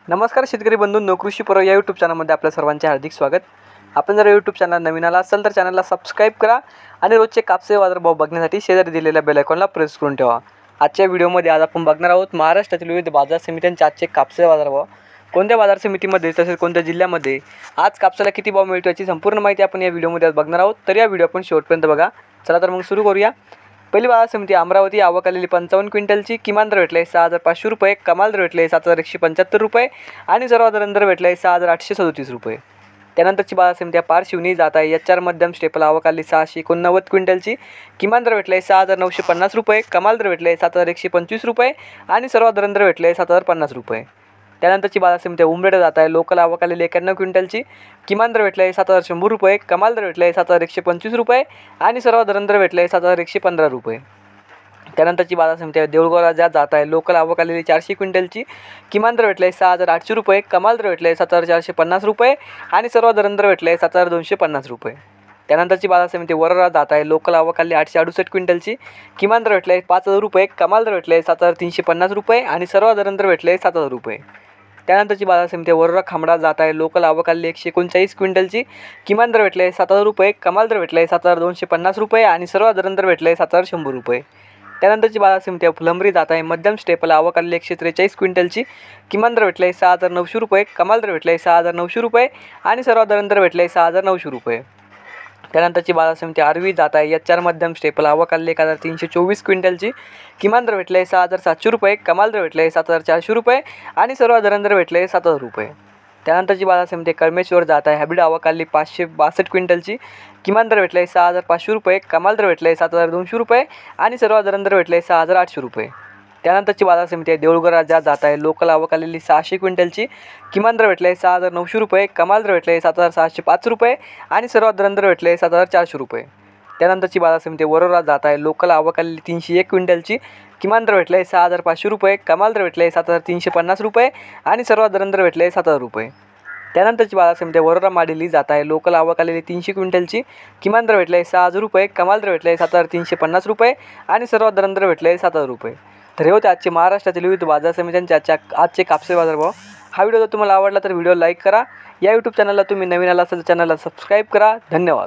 नमस्कार शेतकरी बंधूंनो, कृषी पर्व या यूट्यूब चॅनलमध्ये आपल्या सर्वांचे हार्दिक स्वागत। आपण जर यूट्यूब चॅनल नवीन आला असाल तर चॅनलला सबस्क्राईब करा आणि रोजचे कापसे बाजारभाव बघण्यासाठी शेजारी दिलेल्या बेल आयकॉनला प्रेस करून ठेवा। आजच्या व्हिडिओमध्ये आज आपण बघणार आहोत महाराष्ट्रातील विविध बाजार समित्यांचे आजचे कापसे बाजारभाव, कोणत्या बाजार समितीमध्ये तसेच कोणत्या जिल्ह्यामध्ये आज कापसाला किती भाव मिळतो याची संपूर्ण माहिती आपण या व्हिडिओमध्ये आज बघणार आहोत। तर या व्हिडिओ आपण शेवटपर्यंत बघा। चला तर मग सुरू करूया। पहिली बाजार समिती अमरावती, आवक आलेली 55 क्विंटलची, किमान दर भेटले 6500 रुपये, कमाल दर भेटले 7175 रुपये आणि सर्वसाधारण दर भेटले 6837 रुपये। त्यानंतरची बाजार समिती पार शिवनी जात आहे HR मध्यम स्टेपल, आवक आली 689 क्विंटलची, किमान दर भेटले 6950 रुपये, कमाल दर भेटले 7125 रुपये आणि सर्वसाधारण दर भेटले 7050 रुपये। त्यानंतरची बाजार समिती उमरेड जात आहे, लोकल आवक आलेली 91 क्विंटलची, किमान दर भेटले 7100 रुपये, कमाल दर भेटले 7125 रुपये आणि सर्वसाधारण दर भेटले 7115 रुपये। त्यानंतरची बाजार समिती देऊळगाव राजा जात आहे, लोकल आवक आलेली 400 क्विंटलची, किमान दर भेटले 6800 रुपये, कमाल दर भेटले 7450 रुपये आणि सर्वसाधारण दर भेटले 7250 रुपये। त्यानंतरची बाजार समिती वरोरा जात आहे, लोकल आवक आलेली 868 क्विंटलची, किमान दर भेटले 5000 रुपये, कमाल दर भेटले 7350 रुपये आणि सर्वसाधारण दर भेटले 7000 रुपये। त्यानंतरची बाजार समिती वरोरा खामडा जात आहे, लोकल आवक आलेली 139 क्विंटलची, किमान दर भेटले 7000 रुपये, कमाल दर भेटले 7250 रुपये आणि सर्वसाधारण दर भेटले 7100 रुपये। त्यानंतरची बाजार समिती फुलंब्री जात आहे, मध्यम स्टेपल, आवक आलेली 143 क्विंटलची, किमान दर भेटले 6900 रुपये, कमाल दर भेटले 6900 रुपये आणि सर्वसाधारण दर भेटले 6900 रुपये। त्यानंतरची बाजार समिती आरवी जात आहे, HR मध्यम स्टेपल, आवक आलेली 1324 क्विंटलची, किमान दर भेटले 6700 रुपये, कमाल दर भेटले 7400 रुपये आणि सर्वसाधारण दर भेटले 7000 रुपये। त्यानंतरची बाजार समिती कळमेश्वर जात आहे, हायब्रिड आवक आलेली 562 क्विंटलची, किमान दर भेटले 6500 रुपये, कमाल दर भेटले 7200 रुपये आणि सर्वसाधारण दर भेटले 6800 रुपये। त्यानंतरची बाजार समिती देऊळगाव राजा जात आहे, लोकल आवक आलेली 600 क्विंटलची, किमान दर भेटले 6900 रुपये, कमाल दर भेटले 7605 रुपये आणि सर्वसाधारण दर भेटले 7400 रुपये। त्यानंतरची बाजार समिती वरोरा जात आहे, लोकल आवक आलेली 301 क्विंटलची, किमान दर भेटले 6500 रुपये, कमाल दर भेटले 7350 रुपये आणि सर्वसाधारण दर भेटले 7000 रुपये। त्यानंतरची बाजार समिती वरोरा माडेली जात आहे, लोकल आवक आलेली 300 क्विंटलची, किमान दर भेटले 6000 रुपये, कमाल दर भेटले 7350 रुपये आणि सर्वसाधारण दर भेटले 7000 रुपये। तर हे होते आजचे महाराष्ट्रातील विविध बाजार समित्यांचे आजचे कापसे बाजारभाव। हा व्हिडिओ जर तुम्हाला आवडला तर व्हिडिओ लाईक करा। या यूट्यूब चॅनलला तुम्ही नवीन आला असाल तर चॅनलला सबस्क्राईब करा। धन्यवाद।